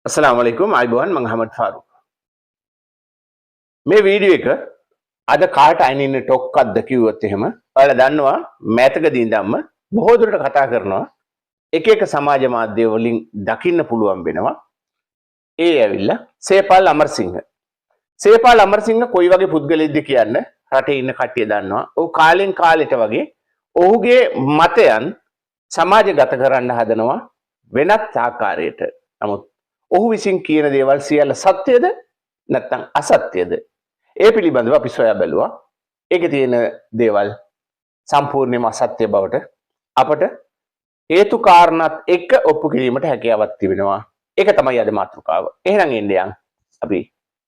अस्सलाम वालेकुम आइबोन मंगहमद फारूक මේ වීඩියෝ එක අද කාට අයිනින්න ටොක්ක්ක්ද කිව්වොත් එහෙම ඔයාලා දන්නවා මෑතකදී ඉඳන්ම බොහෝ දුරට කතා කරනවා එක එක සමාජ මාධ්‍ය වලින් දකින්න පුළුවන් වෙනවා ඒ ඇවිල්ලා සේපාල් අමරසිංහ කොයි වගේ පුද්ගලයෙක්ද කියන්න රටේ ඉන්න කට්ටිය දන්නවා ඔහු කාලෙන් කාලෙට වගේ ඔහුගේ මතයන් සමාජගත කරන්න හදනවා වෙනත් ආකාරයකට නමුත් ඔහු විසින් කියන දේවල් සියල්ල සත්‍යද නැත්නම් අසත්‍යද ඒ පිළිබඳව අපි සොයා බැලුවා. ඒකේ තියෙන දේවල් සම්පූර්ණයෙන්ම අසත්‍ය බවට අපට හේතු කාරණාත් එක්ක ඔප්පු කිරීමට හැකියාවක් තිබෙනවා. ඒක තමයි අද මාතෘකාව. එහෙනම් එන්නේ අපි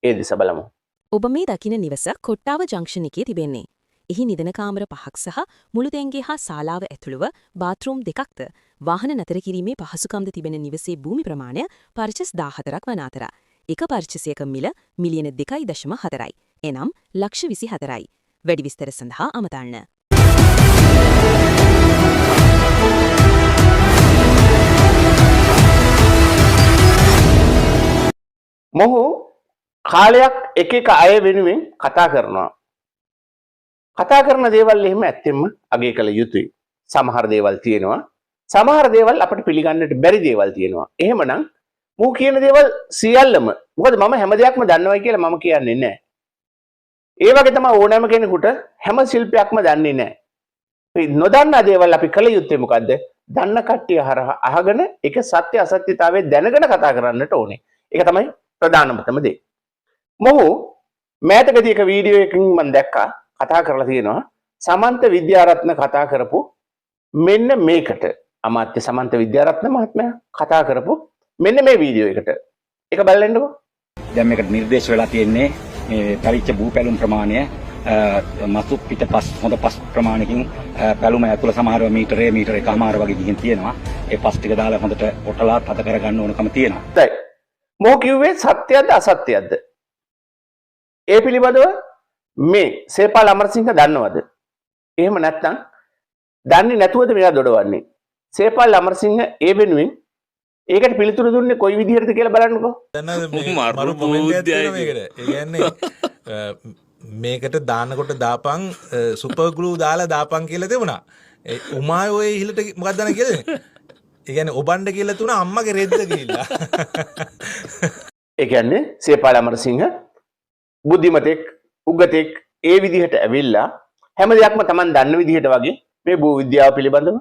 ඒ දෙස බලමු. ඔබ මේ දකින නිවස කොට්ටාව ජංක්ෂන් එකේ තිබෙන්නේ. එහි නිදන කාමර 5ක් සහ මුළු තැන්ගේ හා ශාලාව ඇතුළුව බාත්රූම් 2ක්ද වාහන නතර කිරීමේ පහසුකම්ද තිබෙන නිවසේ භූමි ප්‍රමාණය පර්චස් 14ක් වන අතර එක පර්චසයක මිල මිලියන 2.4යි. එනම් ලක්ෂ 24යි. වැඩි විස්තර සඳහා අමතන්න. මොහු කාලයක් එක එක අය වෙනුවෙන් කතා කරනවා. කතා කරන දේවල් එහෙම ඇත්තෙන්ම අගය කළ යුතුයි. සමහර දේවල් තියෙනවා. සමහර දේවල් අපිට පිළිගන්නට බැරි දේවල් තියෙනවා. එහෙමනම් මෝ කියන දේවල් සියල්ලම මොකද මම හැම දෙයක්ම දන්නවයි කියලා මම කියන්නේ නැහැ. ඒ වගේ තමයි ඕනෑම කෙනෙකුට හැම ශිල්පයක්ම දන්නේ නැහැ. මේ නොදන්නා දේවල් අපි කළ යුත්තේ මොකද්ද? දන්න කට්ටිය හරහා අහගෙන ඒක සත්‍ය අසත්‍යතාවය දැනගෙන කතා කරන්නට ඕනේ. ඒක තමයි ප්‍රධානම දේ. මොහු මෑතකදී එක වීඩියෝ එකකින් මම දැක්කා කතා කරලා තියෙනවා සමන්ත විද්‍යාරත්න කතා කරපු මෙන්න මේකට අමාත්‍ය සමන්ත විද්‍යාරත්න මහත්මයා කතා කරපු මෙන්න මේ වීඩියෝ එකට. ඒක බලන්නකෝ. දැන් මේකට නිර්දේශ වෙලා තියෙන්නේ මේ පරිච්ඡ භූ පැලුම් ප්‍රමාණය මසු පිටපස් හොඳ පස් ප්‍රමාණයකින් පැලුම ඇතුළ සමහරව මීටර එකමාර වගේ ගිහින් තියෙනවා. ඒ පස් ටික දාලා හොඳට ඔටලා තද කරගන්න ඕනකම තියෙනවා. හරි. මොහු කිව්වේ සත්‍යයක්ද අසත්‍යයක්ද? ඒ පිළිබඳව මේ සේපාල් අමරසිංහ දන්නවද? එහෙම නැත්නම් දන්නේ නැතුවද මෙයා දොඩවන්නේ? සේපාල් අමරසිංහ ඒ වෙනුවෙන් ඒකට පිළිතුරු දුන්නේ කොයි විදිහටද කියලා බලන්නකෝ. මරු කොමෙන්ට් තියෙනවා මේකට. ඒ කියන්නේ මේකට දානකොට දාපන් සුපර් ග්ලූ දාලා දාපන් කියලා තිබුණා. ඒ උමාය ඔය ඉහළට මොකක්ද දාන කියලාද? ඒ කියන්නේ ඔබණ්ඩ කියලා තුන අම්මගේ රෙද්ද කියලා. ඒ කියන්නේ සේපාල් අමරසිංහ බුද්ධිමතෙක් උගතෙක් ඒ විදිහට ඇවිල්ලා හැම දෙයක්ම Taman දන්න විදිහට වගේ මේ භූ විද්‍යාව පිළිබඳව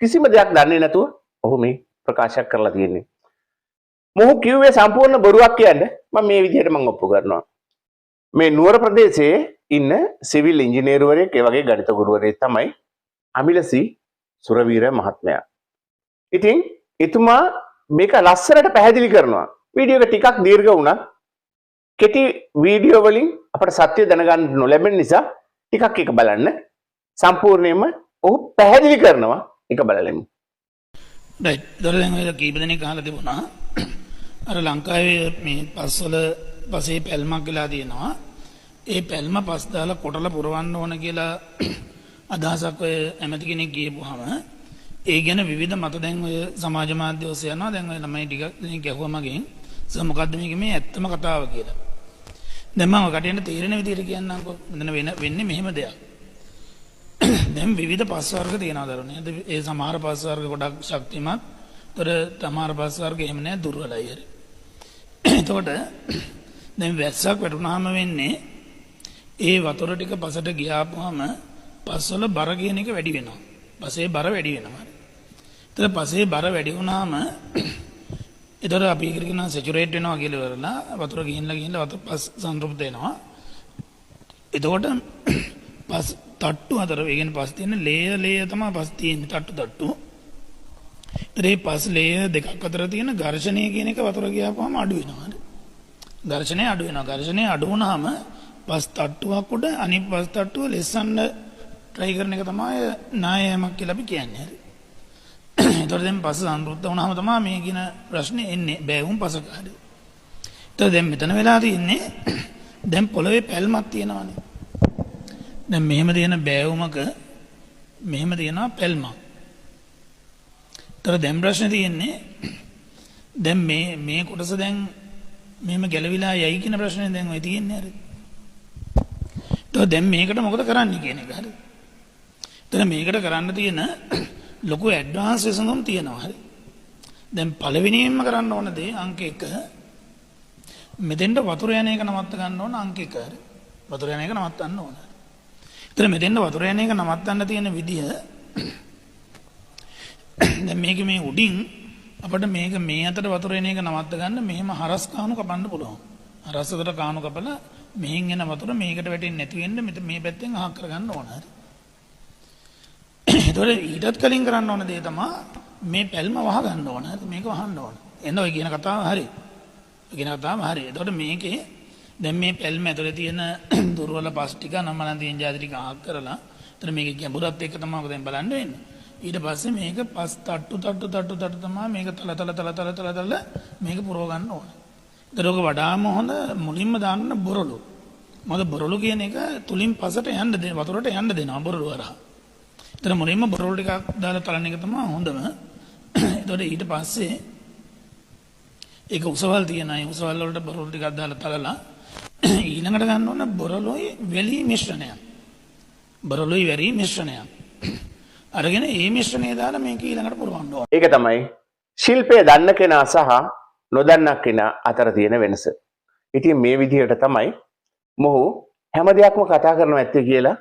කිසිම දෙයක් දන්නේ නැතුව ඔහු මේ ප්‍රකාශයක් කරලා තියෙන්නේ. මොහු කිව්වේ සම්පූර්ණ බොරුවක් කියන්නේ මම මේ විදිහට මම ඔප්පු කරනවා. මේ නුවර ප්‍රදේශයේ ඉන්න සිවිල් ඉංජිනේරුවරයෙක් ඒ වගේ ගණිත ගුරුවරයෙක් තමයි අමිලසි සුරවීර මහත්මයා. ඉතින් එතුමා මේක ලස්සනට පැහැදිලි කරනවා. වීඩියෝ එක ටිකක් දීර්ඝ වුණා. කෙටි වීඩියෝ වලින් අපට සත්‍ය දැනගන්න නොලැබෙන නිසා ටිකක් එක බලන්න. සම්පූර්ණයෙන්ම ඔහු පැහැදිලි කරනවා. එක බලලෙමු. රයිට්. දැන් ඔය කීප දෙනෙක් අහලා තිබුණා. අර ලංකාවේ මේ පස්වල පසේ පැල්මක් ගලා තියෙනවා. ඒ පැල්ම පස් දාලා කොටලා පුරවන්න ඕන කියලා අදහසක් ඔය ඇමති කෙනෙක් ගියපුවාම ඒ ගැන විවිධ මත දැන් ඔය සමාජ මාධ්‍ය ඔස්සේ යනවා. දැන් ඔය ළමයි ටිකක් දෙනෙක් ඇහුවා මගෙන් මොකද්ද මේ ඇත්තම කතාව කියලා. දැන් මම කටියට තේරෙන විදිහට කියන්නම්කෝ. මෙතන වෙන්නේ මෙහෙම දෙයක්. දැන් විවිධ පස් වර්ග තියෙනවා දරුවනේ. ඒ සමහර පස් වර්ග ගොඩක් ශක්තිමත්. ඒතර සමහර පස් වර්ග එහෙම නෑ දුර්වලයි හරි. එතකොට දැන් වැස්සක් වැටුනහම වෙන්නේ ඒ වතුර ටික පසට ගියාපුවම පස්වල බර කියන එක වැඩි වෙනවා. පසේ බර වැඩි වෙනවා. ඒතර පසේ බර වැඩි වුණාම ඒතර අපි කියන සැචුරේට් වෙනවා කියලා වරලා වතුර ගිහින්ලා වතුර පස් සංතෘප්ත වෙනවා. එතකොට පස් තට්ටු අතර වේගෙන පස් තියෙන ලේයර් තමයි පස් තියෙන්නේ තට්ටු. ඒ පස් ලේයර් දෙකක් අතර තියෙන ඝර්ෂණය කියන එක වතුර ගියාපුවම අඩු වෙනවා. ඝර්ෂණය අඩු වෙනවා. ඝර්ෂණය අඩු වුණාම පස් තට්ටුවක් උඩ අනිත් පස් තට්ටුව ලෙස්සන්න try කරන එක තමයි නායයක් කියලා අපි කියන්නේ. හරි. ඒතකොට දැන් පස් සම්පූර්ණ වුණාම තමයි මේ කියන ප්‍රශ්නේ එන්නේ බෑවුම් පසකාරය. ඒතකොට දැන් මෙතන වෙලා තියෙන්නේ දැන් පොළවේ පැල්මක් තියෙනවානේ. දැන් මෙහෙම තියෙන බෑවුමක මෙහෙම තියෙනවා පැල්මක්. ඒතර දැන් ප්‍රශ්නේ තියෙන්නේ දැන් මේ කොටස දැන් මෙහෙම ගැලවිලා යයි කියන ප්‍රශ්නේ දැන් ඔය තියෙන්නේ හරි. તો දැන් මේකට මොකද කරන්න කියන එක හරි. එතන මේකට කරන්න තියෙන ලොකු ඇඩ්වාන්ස් විසඳුම් තියෙනවා හරි. දැන් පළවෙනියෙන්ම කරන්න ඕන දේ අංක 1 මෙතෙන්ට වතුර යන එක නවත්ත ගන්න ඕන අංක 1 හරි. වතුර යන එක නවත්තන්න ඕන. එතන මෙතෙන්ට වතුර යන එක නවත්තන්න තියෙන විදිහ දැන් මේක මේ උඩින් අපිට මේක මේ අතට වතුර එන එක නවත්ත ගන්න මෙහෙම හරස් කාණු කපන්න පුළුවන්. හරස් අතට කාණු කපලා මෙහෙන් එන වතුර මේකට වැටෙන්නේ නැති වෙන්න මේ පැත්තෙන් අහක් කරගන්න ඕන හරි. ඒතකොට ඊටත් කලින් කරන්න ඕන දේ තමයි මේ පැල්ම වහ ගන්න ඕන. හරි මේක වහන්න ඕන. එන්න ඔය කියන කතාව හරි. ඔය කියන කතාව හරි. ඒතකොට මේකේ දැන් මේ පැල්ම ඇතුලේ තියෙන දුර්වල පස් ටික නම්මනම් තියෙන જાති ටික අහක් කරලා එතන මේක ගැඹුරත් එක්ක තමයි ඔක දැන් බලන්න වෙන්නේ. ඊට පස්සේ මේක පස් තට්ටු තමයි මේක තල මේක පුරව ගන්න ඕන. ඒතර ඔක වඩාම හොඳ මුලින්ම දාන්න බොරළු. මොකද බොරළු කියන එක තුලින් පසට යන්න දෙන වතුරට යන්න දෙනවා බොරළු හරහා. ඒතර මුලින්ම බොරළු ටිකක් දාලා තලන එක තමයි හොඳම. ඒතකොට ඊට පස්සේ ඒක උසවල් තියෙන අය උසවල් වලට බොරළු ටිකක් දාලා තලලා ඊළඟට ගන්න ඕන බොරළුයි වෙලී මිශ්‍රණයක්. බොරළුයි වෙරි මිශ්‍රණයක්. අරගෙන ඒ මිශ්‍රණය දාලා මේක ඊළඟට පුරවන්න ඕන. ඒක තමයි ශිල්පය දන්න කෙනා සහ නොදන්න කෙනා අතර තියෙන වෙනස. ඉතින් මේ විදිහට තමයි මොහු හැම දෙයක්ම කතා කරනවා ඇත්තේ කියලා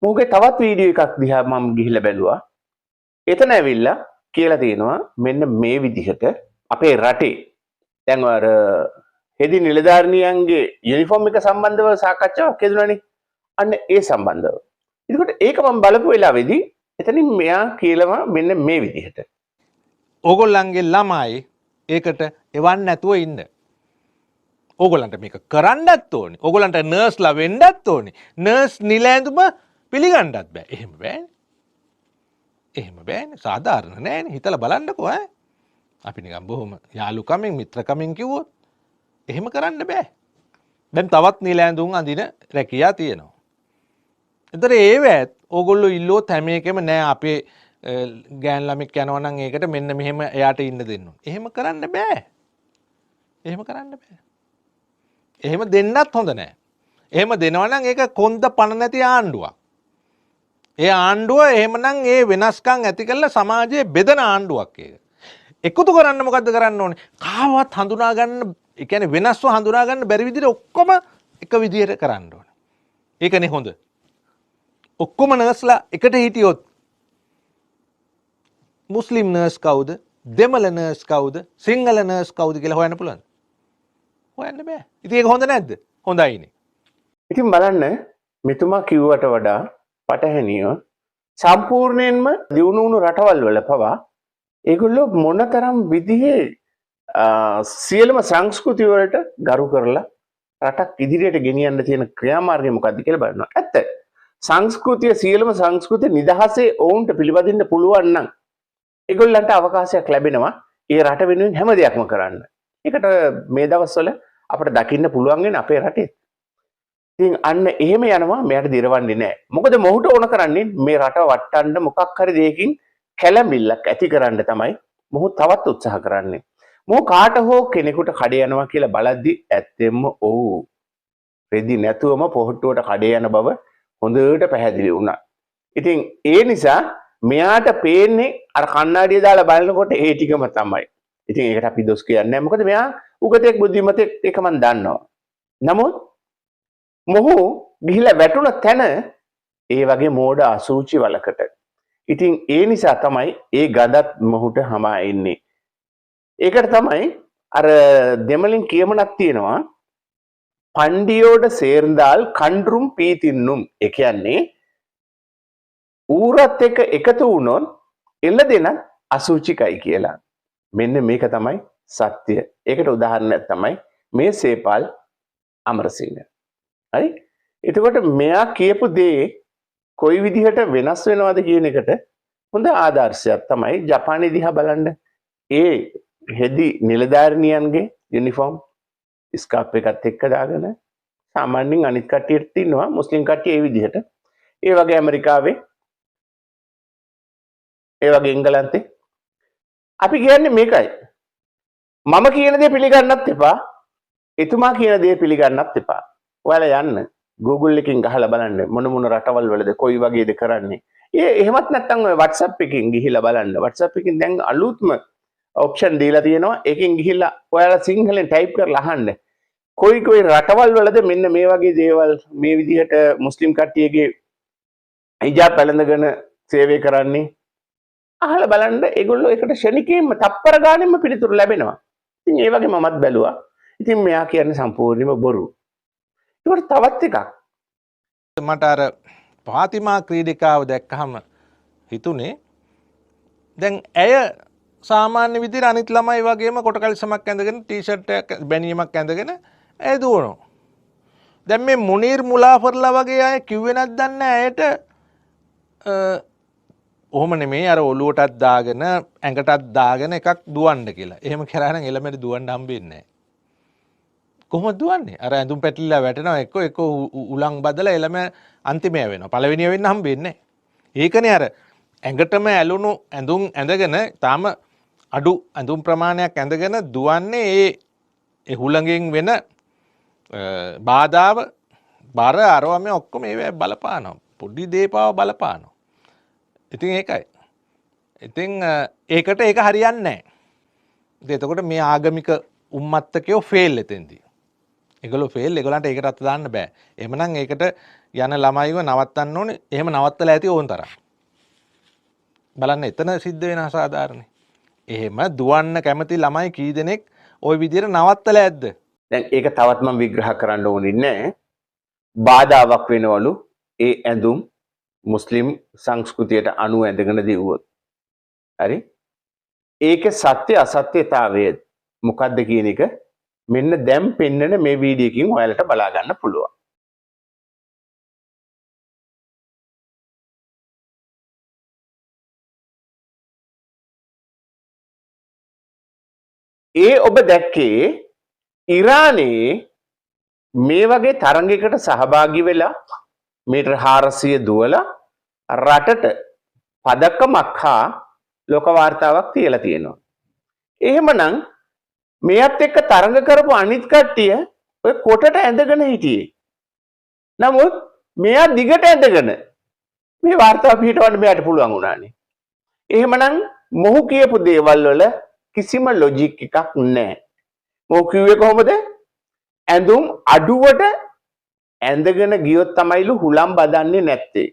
මොහුගේ තවත් වීඩියෝ එකක් දිහා මම ගිහිල්ලා බැලුවා. එතන ඇවිල්ලා කියලා තියෙනවා මෙන්න මේ විදිහට අපේ රටේ දැන් අර හෙදි නිලධාරිනියන්ගේ යුනිෆෝම් එක සම්බන්ධව සාකච්ඡාවක් යෙදුණානේ. අන්න ඒ සම්බන්ධව. ඒකට ඒක මම බලපු වෙලාවේදී එතනින් මෙයා කියනවා මෙන්න මේ විදිහට. ඕගොල්ලන්ගේ ළමයි ඒකට එවන්න නැතුව ඉන්න. ඕගොල්ලන්ට මේක කරන්නත් ඕනේ. ඕගොල්ලන්ට නර්ස්ලා වෙන්නත් ඕනේ. නර්ස් නිල ඇඳුම පිළිගන්නත් බෑ. එහෙම බෑනේ. එහෙම බෑනේ. සාධාරණ නෑනේ. හිතලා බලන්නකෝ ඈ. අපි නිකන් බොහොම යාළුකමින් මිත්‍රකමින් කිව්වොත් එහෙම කරන්න බෑ. දැන් තවත් නිල ඇඳුම් අඳින රැකියා තියෙනවා. එතකොට ඒවත් ඕගොල්ලෝ ඉල්ලුවොත් හැම එකෙම නෑ අපේ ගෑන් ළමෙක් යනවා නම් ඒකට මෙන්න මෙහෙම එයාට ඉන්න දෙන්න ඕනේ. එහෙම කරන්න බෑ. එහෙම කරන්න බෑ. එහෙම දෙන්නත් හොඳ නෑ. එහෙම දෙනවා නම් ඒක කොන්ද පණ නැති ආණ්ඩුවක්. ඒ ආණ්ඩුව එහෙමනම් ඒ වෙනස්කම් ඇති කරලා සමාජයේ බෙදන ආණ්ඩුවක් ඒක. එකතු කරන්න මොකද්ද කරන්න ඕනේ? කාවත් හඳුනා ගන්න, ඒ කියන්නේ වෙනස්ව හඳුනා ගන්න බැරි විදිහට ඔක්කොම එක විදිහට කරන්න ඕනේ. ඒකනේ හොඳ. ඔක්කොම නර්ස්ලා එකට හිටියොත් මුස්ලිම් නර්ස් කවුද? දෙමළ නර්ස් කවුද? සිංහල නර්ස් කවුද කියලා හොයන්න පුළුවන්ද? හොයන්න බෑ. ඉතින් ඒක හොඳ නැද්ද? හොඳයිනේ. ඉතින් බලන්න මෙතුමා කිව්වට වඩා පටහැනිය සම්පූර්ණයෙන්ම දියුණු වුණු රටවල් වල පවා ඒගොල්ලෝ මොනතරම් විදිහේ සියලුම සංස්කෘති වලට ගරු කරලා රටක් ඉදිරියට ගෙනියන්න තියෙන ක්‍රියාමාර්ගය මොකක්ද කියලා බලනවා. ඇත්ත. සංස්කෘතිය සියලුම සංස්කෘතිය නිදහසේ ඔවුන්ට පිළිපදින්න පුළුවන් නම් ඒගොල්ලන්ට අවකාශයක් ලැබෙනවා ඒ රට වෙනුවෙන් හැම දෙයක්ම කරන්න. ඒකට මේ දවස්වල අපිට දකින්න පුළුවන් වෙන අපේ රටේ. ඉතින් අන්න එහෙම යනවා මෙයාට දිරවන්නේ නැහැ. මොකද මොහුට ඕන කරන්නේ මේ රට වටන්න මොකක් හරි දෙයකින් කැළඹිල්ලක් ඇති කරන්න තමයි මොහු තවත් උත්සාහ කරන්නේ. මොහු කාට හෝ කෙනෙකුට කඩේ යනවා කියලා බලද්දි ඇත්තෙන්ම ඔව් රෙදි නැතුවම පොහට්ටුවට කඩේ යන බව හොඳට පැහැදිලි වුණා. ඉතින් ඒ නිසා මෙයාට පේන්නේ අර කණ්ණාඩිය දාලා බලනකොට ඒ ටිකම තමයි. ඉතින් ඒකට අපි දොස් කියන්නේ නැහැ. මොකද මෙයා උගතෙක් බුද්ධිමතෙක් ඒක මම දන්නවා. නමුත් මොහු ගිහිලා වැටුණ තැන ඒ වගේ මෝඩ අසූචි වලකට. ඉතින් ඒ නිසා තමයි ඒ ගඳත් මොහුට හමා එන්නේ. ඒකට තමයි අර දෙමලින් කියමනක් තියෙනවා පණ්ඩිயோட சேர்ந்தால் கன்றும் பீத்தின்னும். ඒ කියන්නේ ඌරත් එක්ක එකතු වුණොත් එළ දෙන අසුචිකයි කියලා. මෙන්න මේක තමයි සත්‍ය. ඒකට උදාහරණයක් තමයි මේ සේපාල් අමරසිංහ. හරි? එතකොට මෙයා කියපු දේ කොයි විදිහට වෙනස් වෙනවද කියන එකට හොඳ ආදර්ශයක් තමයි ජපානයේ දිහා බලන්න. ඒ හෙදි නිලධාරිනියන්ගේ යුනිෆෝම් ස්කාප් එකත් එක්ක දාගෙන සාමාන්‍යයෙන් අනිත් කට්ටියට ඉන්නවා මුස්ලිම් කට්ටිය ඒ විදිහට. ඒ වගේ ඇමරිකාවේ ඒ වගේ එංගලන්තේ අපි කියන්නේ මේකයි. මම කියන දේ පිළිගන්නත් එපා. එතුමා කියන දේ පිළිගන්නත් එපා. ඔයාලා යන්න Google එකකින් ගහලා බලන්න මොන මොන රටවල් වලද කොයි වගේද කරන්නේ. එහෙමත් නැත්නම් ඔය WhatsApp එකකින් ගිහිල්ලා බලන්න. WhatsApp එකකින් දැන් අලුත්ම ඔප්ෂන් දීලා තියෙනවා. ඒකෙන් ගිහිල්ලා ඔයාලා සිංහලෙන් ටයිප් කරලා අහන්න. කොයි රටවල් වලද මෙන්න මේ වගේ දේවල් මේ විදිහට මුස්ලිම් කට්ටියගේ හිජාබ් පැළඳගෙන සේවය කරන්නේ. අහලා බලන්න ඒගොල්ලෝ ඒකට ෂණිකයෙන්ම තප්පර ගානෙම පිළිතුරු ලැබෙනවා. ඉතින් ඒ වගේ මමත් බැලුවා. ඉතින් මෙයා කියන්නේ සම්පූර්ණයෙන්ම බොරු. ඒකට තවත් එකක්. මට අර පාතිමා ක්‍රීඩිකාව දැක්කහම හිතුනේ දැන් ඇය සාමාන්‍ය විදිහට අනිත් ළමයි වගේම කොට කලිසමක් ඇඳගෙන ටී-ෂර්ට් එකක් බැනියමක් ඇඳගෙන ඇය දුවනවා. දැන් මේ මුනීර් මුලාෆර්ලා වගේ අය කිව්වේ නැත්නම් ඇයට ඔහොම නෙමෙයි අර ඔලුවටත් දාගෙන ඇඟටත් දාගෙන එකක් දුවන්න කියලා. එහෙම කරා නම් එළමෙට දුවන්න හම්බෙන්නේ නැහැ. කොහොමද දුවන්නේ? අර ඇඳුම් පැටලිලා වැටෙනවා එක්ක උලන් බදලා එළම අන්තිමය වෙනවා. පළවෙනිය වෙන්න හම්බෙන්නේ නැහැ. ඒකනේ අර ඇඟටම ඇලුණු ඇඳුම් ඇඳගෙන තාම අඩු ඇඳුම් ප්‍රමාණයක් ඇඳගෙන දුවන්නේ ඒ හුළඟෙන් වෙන බාධාව බර අරවා මේ ඔක්කොම ඒවැ බලපානවා. පොඩි දේපාව බලපානවා. ඉතින් ඒකයි. ඉතින් ඒකට ඒක හරියන්නේ නැහැ. එතකොට මේ ආගමික උම්මත්තකයෝ ෆේල් එතෙන්දී. ඒගොල්ලෝ ෆේල්. ඒගොල්ලන්ට ඒකට අත දාන්න බෑ. එහෙමනම් ඒකට යන ළමයිව නවත්තන්න ඕනේ. එහෙම නවත්තලා ඇති ඕන් තරම්. බලන්න එතන සිද්ධ වෙන අසාධාරණේ. එහෙම දුවන්න කැමති ළමයි කී දෙනෙක් ওই විදිහට නවත්තලා ඇද්ද? දැන් ඒක තවත් මම විග්‍රහ කරන්න ඕනේ නැහැ. බාධාවක් වෙනවලු ඒ ඇඳුම් මුස්ලිම් සංස්කෘතියට අනුව ඇඳගෙන දිවුවොත්. හරි? ඒකේ සත්‍ය අසත්‍යතාවය මොකක්ද කියන එක මෙන්න දැන් පෙන්නන මේ වීඩියෝ එකකින් ඔයාලට බලා ගන්න පුළුවන්. ඒ ඔබ දැක්කේ ඉරානයේ මේ වගේ තරඟයකට සහභාගී වෙලා මීටර් 400 දුවලා රටට පදකමක් හා ලෝක වාර්තාවක් තියලා තියෙනවා. එහෙමනම් මෙයත් එක්ක තරඟ කරපු අනිත් කට්ටිය ඔය කොටට ඇඳගෙන හිටියේ. නමුත් මෙයා දිගට ඇඳගෙන මේ වාර්තාව පිටවන්න මෙයාට පුළුවන් වුණානේ. එහෙමනම් මොහු කියපු දේවල් වල කිසිම ලොජික් එකක් නැහැ. මොහු කිව්වේ කොහොමද? ඇඳුම් අඩුවට ඇඳගෙන ගියොත් තමයිලු හුලම් බදන්නේ නැත්තේ.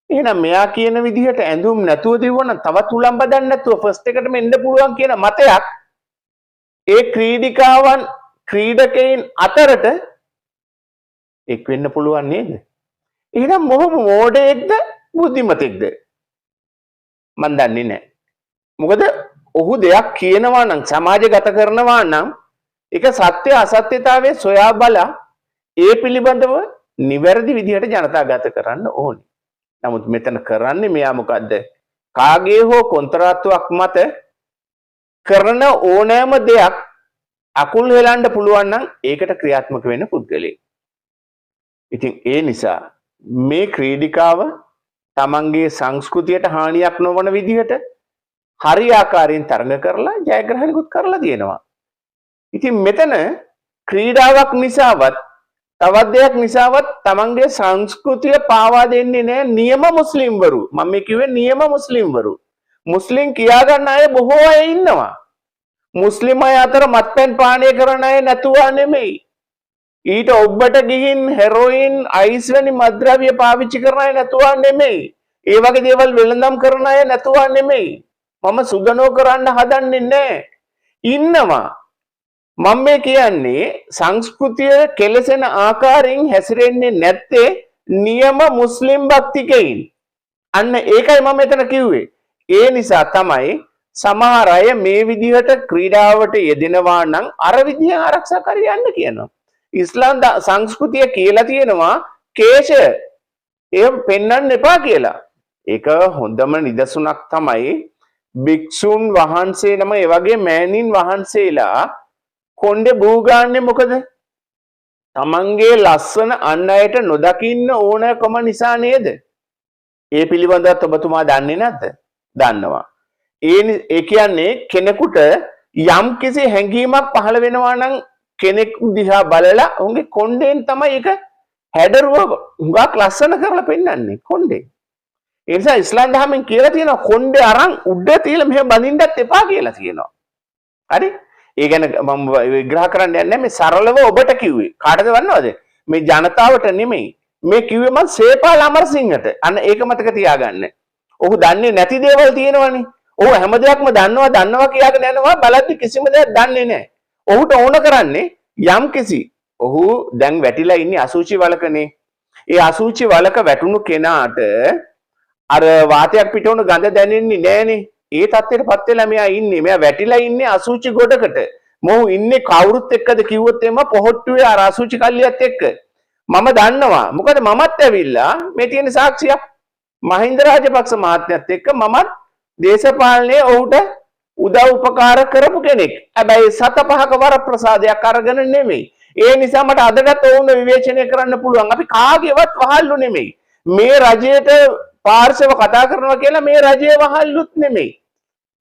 එහෙනම් මෙයා කියන විදිහට ඇඳුම් නැතුව දිවුවනම් තවත් හුලම් බදන්න නැතුව ෆස්ට් එකටම එන්න පුළුවන් කියන මතයක් ඒ ක්‍රීඩිකාවන් ක්‍රීඩකයන් අතරට එක් වෙන්න පුළුවන් නේද? එහෙනම් මොහොම මෝඩයෙක්ද බුද්ධිමතෙක්ද? මන් දන්නේ නැහැ. මොකද ඔහු දෙයක් කියනවා නම් සමාජගත කරනවා නම් ඒක සත්‍ය අසත්‍යතාවයේ සොයා බලා ඒ පිළිබඳව නිවැරදි විදිහට ජනතාගත කරන්න ඕනේ. නමුත් මෙතන කරන්නේ මෙයා මොකද්ද? කාගේ හෝ කොන්ත්‍රාත්තුවක් මත කරන ඕනෑම දෙයක් අකුල් හෙලන්න පුළුවන් නම් ඒකට ක්‍රියාත්මක වෙන පුද්ගලයෙක්. ඉතින් ඒ නිසා මේ ක්‍රීඩිකාව තමන්ගේ සංස්කෘතියට හානියක් නොවන විදිහට හරි ආකාරයෙන් තරඟ කරලා ජයග්‍රහණයකුත් කරලා තියෙනවා. ඉතින් මෙතන ක්‍රීඩාවක් නිසාවත් තවත් දෙයක් නිසාවත් තමන්ගේ සංස්කෘතිය පාවා දෙන්නේ නැහැ නියම මුස්ලිම්වරු. මම මේ කිව්වේ නියම මුස්ලිම්වරු. මුස්ලිම් කියා ගන්න අය බොහෝ අය ඉන්නවා. මුස්ලිම් අය අතර මත්පැන් පානය කරන අය නැතුව නෙමෙයි. ඊට ඔබට ගිහින් හෙරොයින් අයිස් වැනි මත්ද්‍රව්‍ය පාවිච්චි කරන අය නැතුව නෙමෙයි. ඒ වගේ දේවල් වෙළඳම් කරන අය නැතුව නෙමෙයි. මම සුදනෝ කරන්න හදන්නේ නැහැ. ඉන්නවා. මම මේ කියන්නේ සංස්කෘතිය කෙලසෙන ආකාරයෙන් හැසිරෙන්නේ නැත්තේ නියම මුස්ලිම් භක්තිකයින්. අන්න ඒකයි මම මෙතන කිව්වේ. ඒ නිසා තමයි සමහර අය මේ විදිහට ක්‍රීඩාවට යෙදෙනවා නම් අර විදිහ ආරක්ෂා කර යන්න කියනවා. ඉස්ලාම් සංස්කෘතිය කියලා තියෙනවා කේශය එහෙම පෙන්වන්න එපා කියලා. ඒක හොඳම නිදසුනක් තමයි භික්ෂුන් වහන්සේ නම ඒ වගේ මෑණින් වහන්සේලා කොණ්ඩේ බූගාන්නේ මොකද? තමන්ගේ ලස්සන අන් අයට නොදකින්න ඕනකම නිසා නේද? ඒ පිළිබඳව ඔබතුමා දන්නේ නැද්ද? දන්නවා. ඒ කියන්නේ කෙනෙකුට යම් කිසි හැඟීමක් පහළ වෙනවා නම් කෙනෙකු දිහා බලලා උන්ගේ කොණ්ඩෙන් තමයි ඒක හැඩරුව හුඟක් ලස්සන කරලා පෙන්වන්නේ කොණ්ඩේ. ඒ නිසා ඉස්ලාම් දහමෙන් කියලා තියෙනවා කොණ්ඩේ අරන් උඩ තියලා මෙහෙම බඳින්නත් එපා කියලා තියෙනවා. හරි? ඒ ගැන මම විග්‍රහ කරන්න යන්නේ නැහැ. මේ සරලව ඔබට කිව්වේ. කාටද වන්නවද? මේ ජනතාවට නෙමෙයි. මේ කිව්වේ මම සේපාල් අමරසිංහට. අන්න ඒක මතක තියාගන්න. ඔහු දන්නේ නැති දේවල් තියෙනවනේ. ඔහු හැම දෙයක්ම දන්නවා කියාගෙන යනවා බලද්දි කිසිම දෙයක් දන්නේ නැහැ. ඔහුට ඕන කරන්නේ යම්කිසි ඔහු දැන් වැටිලා ඉන්නේ අසුචි වලකනේ. ඒ අසුචි වලක වැටුණු කෙනාට අර වාතයක් පිටවන ගඳ දැනෙන්නේ නැහනේ. ඒ තත්ත්වයටපත් වෙලා මෙයා ඉන්නේ. මෙයා වැටිලා ඉන්නේ අසුචි ගොඩකට. මොහු ඉන්නේ කවුරුත් එක්කද කිව්වොත් එම පොහොට්ටුවේ අර අසුචි කල්ලියත් එක්ක. මම දන්නවා. මොකද මමත් ඇවිල්ලා මේ තියෙන සාක්ෂියක් මහින්ද රාජපක්ෂ මහත්මයාත් එක්ක මමත් දේශපාලනයේ ඔහුට උදව් උපකාර කරපු කෙනෙක්. හැබැයි 7-5ක වරප්‍රසාදයක් අරගෙන නෙමෙයි. ඒ නිසා මට අදටත් ඔවුන් විවේචනය කරන්න පුළුවන්. අපි කාගේවත් වහල්ලු නෙමෙයි. මේ රජයට පාර්ශව කතා කරනවා කියලා මේ රජයේ වහල්ලුත් නෙමෙයි.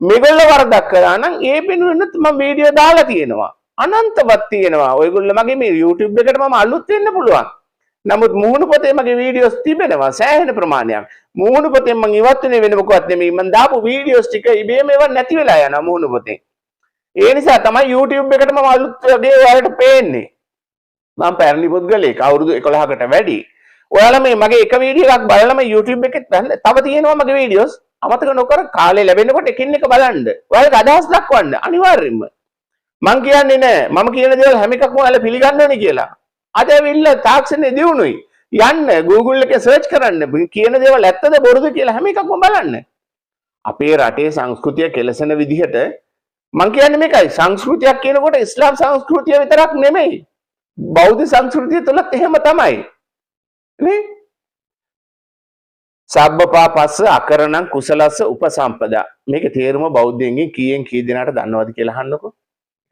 මේගොල්ලෝ වරදක් කරා නම් ඒ වෙනුවෙන්ත් මම වීඩියෝ දාලා තියෙනවා. අනන්තවත් තියෙනවා. ඔයගොල්ලෝ මගේ මේ YouTube එකට මම අලුත් වෙන්න පුළුවන්. නමුත් මුහුණු පොතේ මගේ වීඩියෝස් තිබෙනවා සෑහෙන ප්‍රමාණයක්. මුහුණු පොතෙන් මම ඉවත් වෙන්නේ වෙන මොකවත් නෙමෙයි. මම දාපු වීඩියෝස් ටික ඉබේම ඒවා නැති වෙලා යනවා මුහුණු පොතෙන්. ඒ නිසා තමයි YouTube එකට මම අලුත් වගේ ඔයාලට පේන්නේ. මම පැරණි පුද්ගලෙක් අවුරුදු 11කට වැඩි. ඔයාලා මේ මගේ එක වීඩියෝ එකක් බලලා මම YouTube එකේ තව තියෙනවා මගේ වීඩියෝස්. අමතක නොකර කාලේ ලැබෙනකොට එකින් එක බලන්න. ඔයාලට අදහස් දක්වන්න අනිවාර්යෙන්ම. මම කියන්නේ නෑ මම කියන දේවල් හැම එකක්ම ඔයාලා පිළිගන්න ඕනේ කියලා. අද ඇවිල්ලා තාක්ෂණය දියුණුයි. යන්න Google එකේ සර්ච් කරන්න. කියන දේවල් ඇත්තද බොරුද කියලා හැම එකක්ම බලන්න. අපේ රටේ සංස්කෘතිය කෙලසන විදිහට මම කියන්නේ මේකයි. සංස්කෘතියක් කියනකොට ඉස්ලාම් සංස්කෘතිය විතරක් නෙමෙයි. බෞද්ධ සංස්කෘතිය තුලත් එහෙම තමයි. නේ? සබ්බපාපස්ස අකරණං කුසලස්ස උපසම්පදා. මේක තේරුම බෞද්ධයන්ගෙන් කීයෙන් කී දෙනාට දන්නවද කියලා අහන්නකෝ.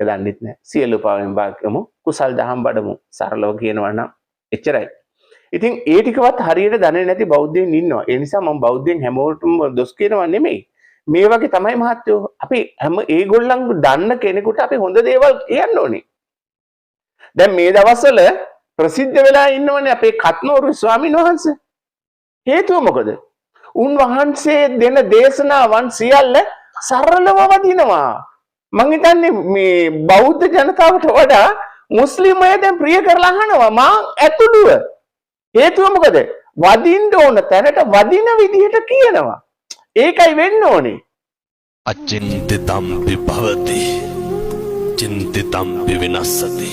ඒක දන්නෙත් නැහැ. සියලු පාවෙන් භාග්‍යමු කුසල් දහම් බඩමු. සරලව කියනවා නම් එච්චරයි. ඉතින් ඒ ටිකවත් හරියට දන්නේ නැති බෞද්ධයන් ඉන්නවා. ඒ නිසා මම බෞද්ධයන් හැමෝටම දොස් කියනවා නෙමෙයි. මේ වගේ තමයි මහත්තයෝ. අපි හැම ඒගොල්ලන් දන්න කෙනෙකුට අපි හොඳ දේවල් කියන්න ඕනේ. දැන් මේ දවස්වල ප්‍රසිද්ධ වෙලා ඉන්නවනේ අපේ කත්නෝරු ස්වාමීන් වහන්සේ. හේතුව මොකද? උන්වහන්සේ දෙන දේශනාවන් සියල්ල සරලව වදිනවා. මං හිතන්නේ මේ බෞද්ධ ජනතාවට වඩා මුස්ලිම් අය දැන් ප්‍රිය කරලා අහනවා මං ඇතුළුව. හේතුව මොකද? වදින්න ඕන තැනට වදින විදිහට කියනවා. ඒකයි වෙන්න ඕනේ. අචින්තිතම්පි භවති චින්තිතම්පි විනස්සති.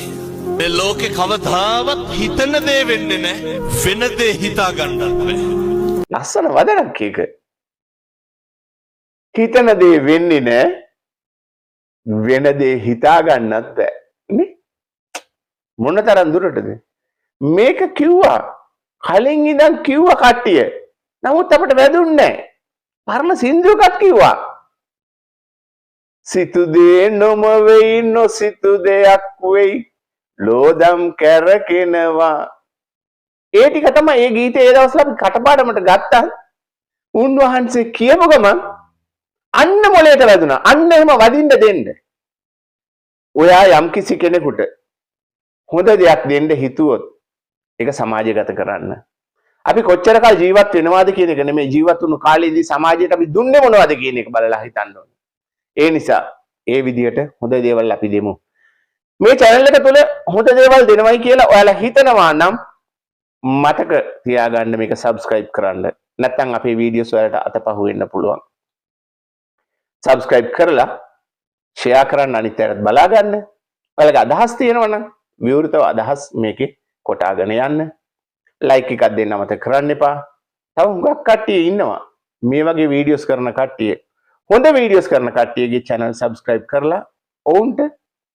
මේ ලෝකේ කවදාවත් හිතන දේ වෙන්නේ නැහැ. වෙන දේ හිතා ගන්නත් බෑ. ලස්සන වදනක් ඒක. හිතන දේ වෙන්නේ නැහැ. වෙන දේ හිතා ගන්නත් බෑ. නේ? මොනතරම් දුරටද? මේක කිව්වා. කලින් ඉඳන් කිව්වා කට්ටිය. නමුත් අපිට වැදුන්නේ නැහැ. පරණ සින්දුවකත් කිව්වා. සිතු දේ නොම වෙයි නොසිතු දෙයක් වෙයි. ලෝදම් කැරකෙනවා. ඒ ටික තමයි ඒ ගීතේ ඒ දවස්වල අපි කටපාඩමට ගත්තා. උන්වහන්සේ කියපු ගමන් අන්න මොලේට වැදුනා. අන්න එහෙම වදින්න දෙන්න. ඔයා යම් කිසි කෙනෙකුට හොඳ දෙයක් දෙන්න හිතුවොත් ඒක සමාජගත කරන්න. අපි කොච්චර කාල ජීවත් වෙනවද කියන එක නෙමෙයි ජීවත් වුණු කාලේදී සමාජයට අපි දුන්නේ මොනවද කියන එක බලලා හිතන්න ඕනේ. ඒ නිසා ඒ විදිහට හොඳ දේවල් අපි දෙමු. මේ channel එක තුල හොඳ දේවල් දෙනවයි කියලා ඔයාලා හිතනවා නම් මතක තියාගන්න මේක subscribe කරන්න. නැත්නම් අපේ වීඩියෝස් වලට අතපහුව වෙන්න පුළුවන්. subscribe කරලා share කරන්න අනිත් අයත් බලා ගන්න. ඔයාලගේ අදහස් තියෙනවා නම් විවෘතව අදහස් මේකේ කොටාගෙන යන්න. like එකක් දෙන්න අමතක කරන්න එපා. තව හුඟක් කට්ටිය ඉන්නවා. මේ වගේ වීඩියෝස් කරන කට්ටිය. හොඳ වීඩියෝස් කරන කට්ටියගේ channel subscribe කරලා ඔවුන්ට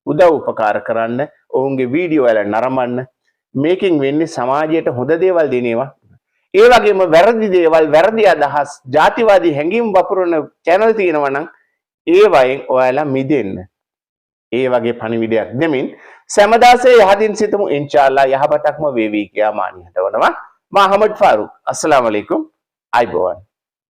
උදව් උපකාර කරන්න. ඔවුන්ගේ වීඩියෝ වල නරඹන්න. මේකෙන් වෙන්නේ සමාජයට හොඳ දේවල් දෙනේවා. ඒ වගේම වැරදි දේවල්, වැරදි අදහස්, ජාතිවාදී හැඟීම් වපුරන channel තියෙනවා නම් ඒ වයින් ඔයාලා මිදෙන්න. ඒ වගේ පණිවිඩයක් දෙමින් සෑමදාසේ යහදින් සිතමු ඉන්ෂාල්ලා යහපතක්ම වේවි කියා මානිය හදවනවා. මා අහමඩ් ෆාරූක්. අස්සලාමු අලයිකුම්. අයිබෝවන්.